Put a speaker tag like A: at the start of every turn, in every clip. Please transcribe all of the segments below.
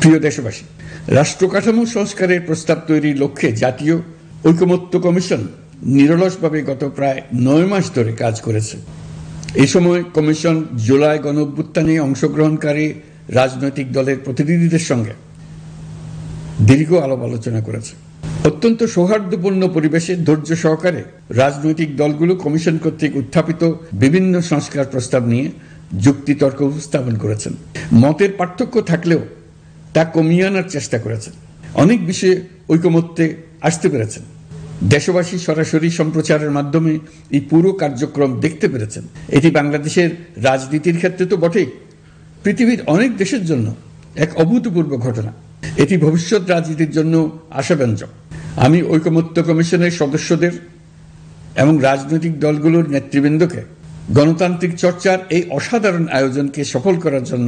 A: প্রিয় দেশবাসী, রাষ্ট্র কাঠামো সংস্কারের প্রস্তাব তৈরির লক্ষ্যে জাতীয় ঐকমত্য কমিশন নিরলসভাবে গত প্রায় 9 মাস ধরে কাজ করেছে। এই সময় কমিশন জুলাই গণঅভ্যুত্থানে অংশগ্রহণকারী রাজনৈতিক দলের প্রতিনিধিদের সঙ্গে দীর্ঘ আলাপ আলোচনা করেছে। অত্যন্ত সৌহার্দ্যপূর্ণ পরিবেশে ধৈর্য সহকারে রাজনৈতিক দলগুলো কমিশন কর্তৃক উত্থাপিত বিভিন্ন সংস্কার প্রস্তাব নিয়ে যুক্তিতর্ক উপস্থাপন করেছেন। মতের পার্থক্য থাকলেও তা কমিয়ে আনার চেষ্টা করেছেন। অনেক বিষয়ে ঐকমত্যে আসতে পেরেছেন। দেশবাসী সরাসরি সম্প্রচারের মাধ্যমে এই পুরো কার্যক্রম দেখতে পেরেছেন। এটি বাংলাদেশের রাজনীতির ক্ষেত্রে তো বটেই, পৃথিবীর অনেক দেশের জন্য এক অভূতপূর্ব ঘটনা। এটি ভবিষ্যৎ রাজনীতির জন্য আশাব্যঞ্জক। আমি ঐকমত্য কমিশনের সদস্যদের এবং রাজনৈতিক দলগুলোর নেতৃবৃন্দকে গণতান্ত্রিক চর্চার এই অসাধারণ আয়োজনকে সফল করার জন্য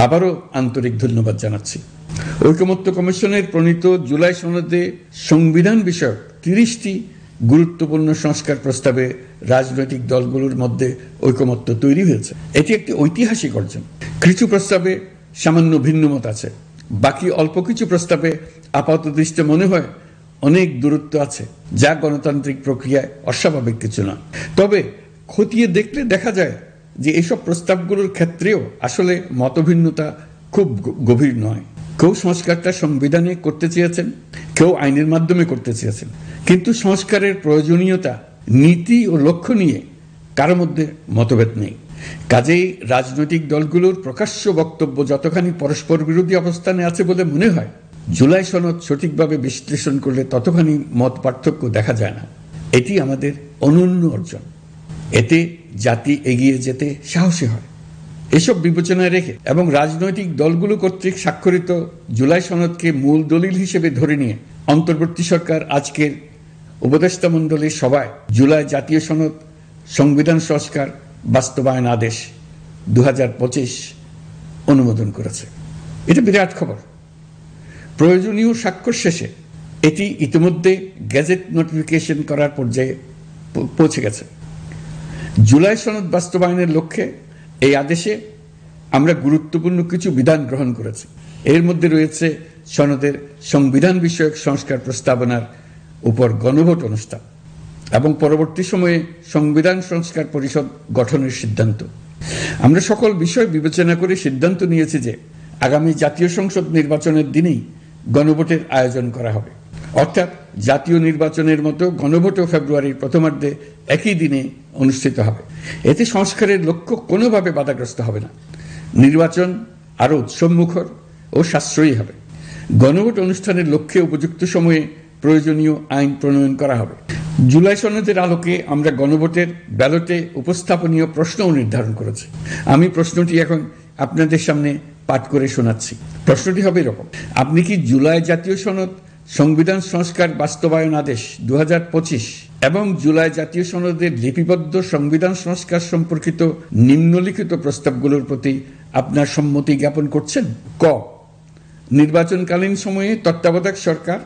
A: আবারও আন্তরিক ধন্যবাদ জানাচ্ছি। ঐকমত্য কমিশনের প্রণীত জুলাই সনদে সংবিধান বিষয়ক 30টি গুরুত্বপূর্ণ সংস্কার প্রস্তাবে রাজনৈতিক দলগুলোর মধ্যে ঐকমত্য তৈরি হয়েছে। এটি একটি ঐতিহাসিক অর্জন। কিছু প্রস্তাবে সামান্য ভিন্নমত আছে, বাকি অল্প কিছু প্রস্তাবে আপাতদৃষ্টে মনে হয় অনেক দূরত্ব আছে, যা গণতান্ত্রিক প্রক্রিয়ায় অস্বাভাবিক কিছু না। তবে খতিয়ে দেখলে দেখা যায় যে এসব প্রস্তাবগুলোর ক্ষেত্রেও আসলে মতভিন্নতা খুব গভীর নয়। কেউ সংস্কারটা সংবিধানে করতে চেয়েছেন, কেউ আইনের মাধ্যমে করতে চেয়েছেন, কিন্তু সংস্কারের প্রয়োজনীয়তা, নীতি ও লক্ষ্য নিয়ে কারো মধ্যে মতভেদ নেই। কাজেই রাজনৈতিক দলগুলোর প্রকাশ্য বক্তব্য যতখানি পরস্পর বিরোধী অবস্থানে আছে বলে মনে হয়, জুলাই সনদ সঠিকভাবে বিশ্লেষণ করলে ততখানি মত পার্থক্য দেখা যায় না। এটি আমাদের অনন্য অর্জন। এতে জাতি এগিয়ে যেতে সাহসী হয়। এসব বিবেচনায় রেখে এবং রাজনৈতিক দলগুলো কর্তৃক স্বাক্ষরিত জুলাই সনদকে মূল দলিল হিসেবে ধরে নিয়ে অন্তর্বর্তী সরকার আজকের উপদেষ্টা মণ্ডলীর সভায় জুলাই জাতীয় সনদ সংবিধান সংস্কার বাস্তবায়ন আদেশ 2025 অনুমোদন করেছে। এটা বিরাট খবর। প্রয়োজনীয় স্বাক্ষর শেষে এটি ইতিমধ্যে গেজেট নোটিফিকেশন করার পর্যায়ে পৌঁছে গেছে। জুলাই সনদ বাস্তবায়নের লক্ষ্যে এই আদেশে আমরা গুরুত্বপূর্ণ কিছু বিধান গ্রহণ করেছি। এর মধ্যে রয়েছে সনদের সংবিধান বিষয়ক সংস্কার প্রস্তাবনার উপর গণভোট অনুষ্ঠান এবং পরবর্তী সময়ে সংবিধান সংস্কার পরিষদ গঠনের সিদ্ধান্ত। আমরা সকল বিষয় বিবেচনা করে সিদ্ধান্ত নিয়েছি যে আগামী জাতীয় সংসদ নির্বাচনের দিনেই গণভোটের আয়োজন করা হবে। অর্থাৎ জাতীয় নির্বাচনের মতো গণভোটও ফেব্রুয়ারির প্রথমার্ধে একই দিনে অনুষ্ঠিত হবে। এতে সংস্কারের লক্ষ্য কোনোভাবে বাধাগ্রস্ত হবে না। নির্বাচন আরও উৎসবমুখর ও সাশ্রয়ী হবে। গণভোট অনুষ্ঠানের লক্ষ্যে উপযুক্ত সময়ে প্রয়োজনীয় আইন প্রণয়ন করা হবে। জুলাই সনদের আলোকে আমরা গণভোটের ব্যালটে উপস্থাপনীয় প্রশ্নও নির্ধারণ করেছি। আমি প্রশ্নটি এখন আপনাদের সামনে পাঠ করে শোনাচ্ছি। প্রশ্নটি হবে এরকম: আপনি কি জুলাই জাতীয় সনদ সংবিধান সংস্কার বাস্তবায়ন আদেশ 2025 এবং জুলাই জাতীয় সনদের লিপিবদ্ধ সংবিধান সংস্কার সম্পর্কিত নিম্নলিখিত প্রস্তাবগুলোর প্রতি আপনার সম্মতি জ্ঞাপন করছেন? ক, নির্বাচনকালীন সময়ে তত্ত্বাবধায়ক সরকার,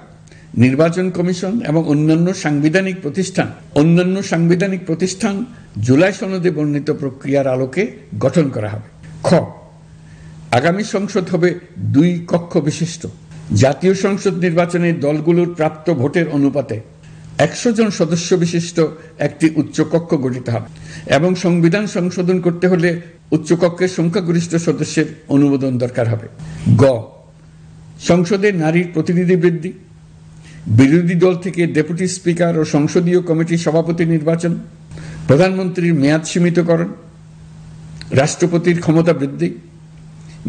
A: নির্বাচন কমিশন এবং অন্যান্য সাংবিধানিক প্রতিষ্ঠান জুলাই সনদে বর্ণিত প্রক্রিয়ার আলোকে গঠন করা হবে। খ, আগামী সংসদ হবে 2 কক্ষ বিশিষ্ট। জাতীয় সংসদ নির্বাচনে দলগুলোর প্রাপ্ত ভোটের অনুপাতে 100 জন সদস্য বিশিষ্ট একটি উচ্চকক্ষ গঠিত হবে এবং সংবিধান সংশোধন করতে হলে উচ্চকক্ষের সংখ্যাগরিষ্ঠ সদস্যের অনুমোদন দরকার হবে। গ, সংসদে নারীর প্রতিনিধি বৃদ্ধি, বিরোধী দল থেকে ডেপুটি স্পিকার ও সংসদীয় কমিটির সভাপতি নির্বাচন, প্রধানমন্ত্রীর মেয়াদ সীমিতকরণ, রাষ্ট্রপতির ক্ষমতা বৃদ্ধি,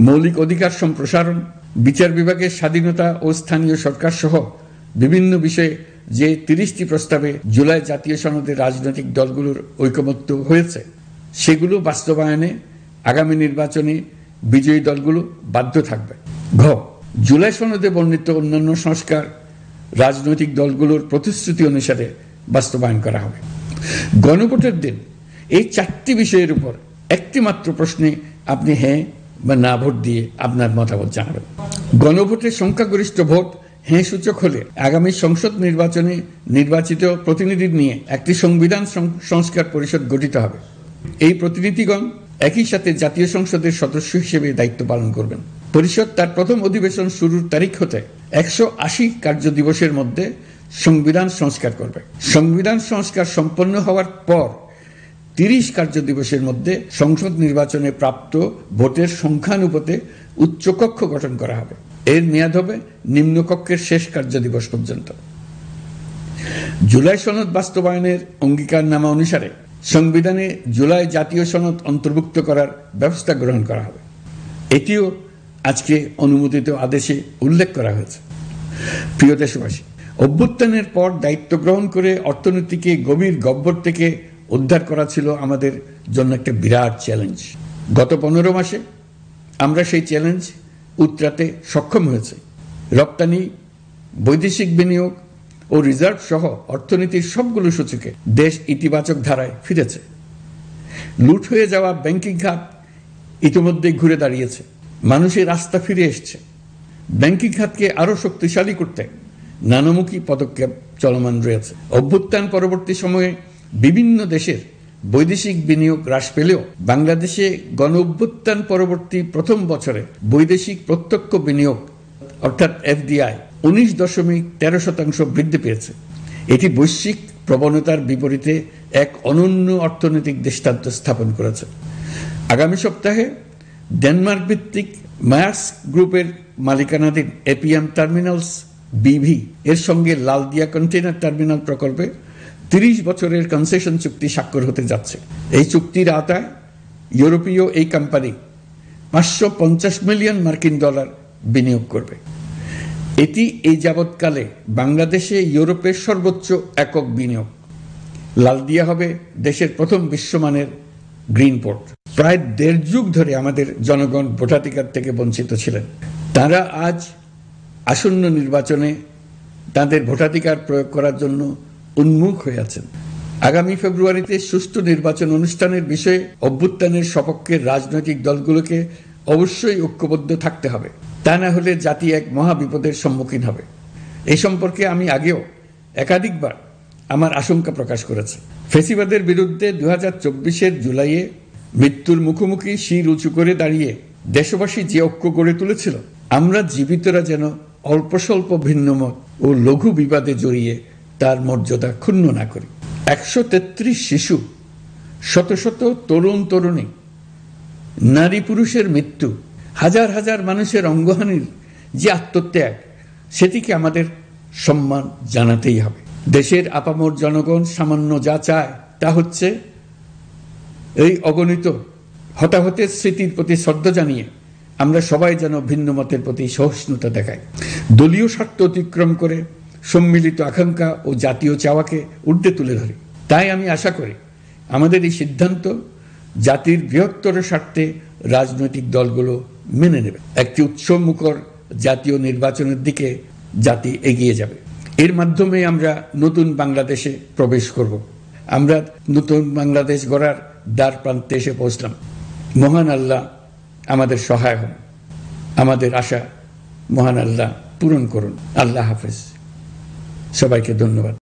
A: মৌলিক অধিকার সম্প্রসারণ, বিচার বিভাগের স্বাধীনতা ও স্থানীয় সরকার সহ বিভিন্ন বিষয়ে যে 30টি প্রস্তাবে জুলাই জাতীয় সনদের রাজনৈতিক দলগুলোর ঐকমত্য হয়েছে, সেগুলো বাস্তবায়নে আগামী নির্বাচনে বিজয়ী দলগুলো বাধ্য থাকবে। ঘ, জুলাই সনদে বর্ণিত অন্যান্য সংস্কার রাজনৈতিক দলগুলোর প্রতিশ্রুতি অনুসারে বাস্তবায়ন করা হবে। গণভোটের দিন এই 4টি বিষয়ের উপর একটি মাত্র প্রশ্নে আপনি হ্যাঁ বা না ভোট দিয়ে আপনার মতামত জানাবেন। গণভোটের সংখ্যাগরিষ্ঠ ভোট হ্যাঁ সূচক হলে আগামী সংসদ নির্বাচনে নির্বাচিত প্রতিনিধি নিয়ে একটি সংবিধান সংস্কার পরিষদ গঠিত হবে। এই প্রতিনিধিগণ একই সাথে জাতীয় সংসদের সদস্য হিসেবে দায়িত্ব পালন করবেন। পরিষদ তার প্রথম অধিবেশন শুরুর তারিখ হতে 180 কার্য দিবসের মধ্যে সংবিধান সংস্কার করবে। সংবিধান সংস্কার সম্পন্ন হওয়ার পর 30 কার্য দিবসের মধ্যে সংসদ নির্বাচনে প্রাপ্ত ভোটের সংখ্যানুপাতে উচ্চকক্ষ গঠন করা হবে। এর মেয়াদ হবে নিম্নকক্ষের শেষ কার্য দিবস পর্যন্ত। জুলাই সনদ বাস্তবায়নের অঙ্গীকারনামা অনুসারে সংবিধানে জুলাই জাতীয় সনদ অন্তর্ভুক্ত করার ব্যবস্থা গ্রহণ করা হবে। এটিও আজকে অনুমোদিত আদেশে উল্লেখ করা হয়েছে। প্রিয় দেশবাসী, অভ্যুত্থানের পর দায়িত্ব গ্রহণ করে অর্থনীতিকে গভীর গহ্বর থেকে উদ্ধার করা ছিল আমাদের জন্য একটা বিরাট চ্যালেঞ্জ। গত 15 মাসে আমরা সেই চ্যালেঞ্জ উতরাতে সক্ষম হয়েছে। রপ্তানি, বৈদেশিক বিনিয়োগ ও রিজার্ভ সহ অর্থনীতির সবগুলো সূচকে দেশ ইতিবাচক ধারায় ফিরেছে। লুট হয়ে যাওয়া ব্যাংকিং খাত ইতিমধ্যে ঘুরে দাঁড়িয়েছে, মানুষের আস্থা ফিরে এসছে। ব্যাংকিং খাতকে আরো শক্তিশালী করতে নানামুখী পদক্ষেপ চলমান রয়েছে। অভ্যুত্থান পরবর্তী সময়ে বিভিন্ন দেশের বৈদেশিক বিনিয়োগ হ্রাস পেলেও বাংলাদেশে গণ অভ্যুত্থান পরবর্তী প্রথম বছরে বৈদেশিক প্রত্যক্ষ বিনিয়োগ অর্থাৎ এফডিআই 19.13% বৃদ্ধি পেয়েছে। এটি বৈশ্বিক প্রবণতার বিপরীতে এক অনন্য অর্থনৈতিক দৃষ্টান্ত স্থাপন করেছে। আগামী সপ্তাহে ডেনমার্ক ভিত্তিক মায়ার্স গ্রুপের মালিকানাধীন এপিএম টার্মিনালস বিভি এর সঙ্গে লালদিয়া কন্টেইনার টার্মিনাল প্রকল্পে 30 বছরের কনসেশন চুক্তি স্বাক্ষর হতে যাচ্ছে। এই চুক্তির আওতায় ইউরোপীয় এই কোম্পানি $550 মিলিয়ন বিনিয়োগ করবে। এটি এই যাবৎকালে বাংলাদেশে ইউরোপের সর্বোচ্চ একক বিনিয়োগ। লালদিয়া হবে দেশের প্রথম বিশ্বমানের গ্রিন পোর্ট। প্রায় 1.5 যুগ ধরে আমাদের জনগণ ভোটাধিকার থেকে বঞ্চিত ছিলেন। তারা আজ আসন্ন নির্বাচনে তাদের ভোটাধিকার প্রয়োগ করার জন্য উন্মুখ হয়ে আছেন। আগামী ফেব্রুয়ারিতে সুষ্ঠু নির্বাচন অনুষ্ঠানের বিষয়ে অভ্যুত্থানের সপক্ষের রাজনৈতিক দলগুলোকে অবশ্যই ঐক্যবদ্ধ থাকতে হবে। তা না হলে জাতি এক মহা বিপদের সম্মুখীন হবে। এই সম্পর্কে আমি আগেও একাধিকবার আমার আশঙ্কা প্রকাশ করেছি। ফ্যাসিবাদের বিরুদ্ধে 2024-এর জুলাইয়ে মৃত্যুর মুখোমুখি শির উঁচু করে দাঁড়িয়ে দেশবাসী যে ঐক্য গড়ে তুলেছিল, আমরা জীবিতরা যেন অল্প স্বল্প ভিন্নমত ও লঘু বিবাদে জড়িয়ে তার মর্যাদা ক্ষুণ্ণ না করি। 133 শিশু, শত শত তরুণ তরুণী, নারী পুরুষের মৃত্যু, হাজার হাজার মানুষের অঙ্গহানির যে আত্মত্যাগ, সেটিকে আমাদের সম্মান জানাতেই হবে। দেশের আপামর জনগণ সামান্য যা চায় তা হচ্ছে এই অগণিত হতাহতের স্মৃতির প্রতি শ্রদ্ধা জানিয়ে আমরা সবাই যেন ভিন্ন মতের প্রতি সহিষ্ণুতা দেখাই। দলীয় স্বার্থ অতিক্রম করে সম্মিলিত আকাঙ্ক্ষা ও জাতীয় চাওয়াকে ঊর্ধ্বে তুলে ধরি। তাই আমি আশা করি আমাদের এই সিদ্ধান্ত জাতির বৃহত্তর স্বার্থে রাজনৈতিক দলগুলো মেনে নেবে। একটি উৎসবমুখর জাতীয় নির্বাচনের দিকে জাতি এগিয়ে যাবে। এর মাধ্যমে আমরা নতুন বাংলাদেশে প্রবেশ করব। আমরা নতুন বাংলাদেশ গড়ার দ্বার প্রান্তে এসে পৌঁছলাম। মহান আল্লাহ আমাদের সহায় হন। আমাদের আশা মহান আল্লাহ পূরণ করুন। আল্লাহ হাফেজ। সবাইকে ধন্যবাদ।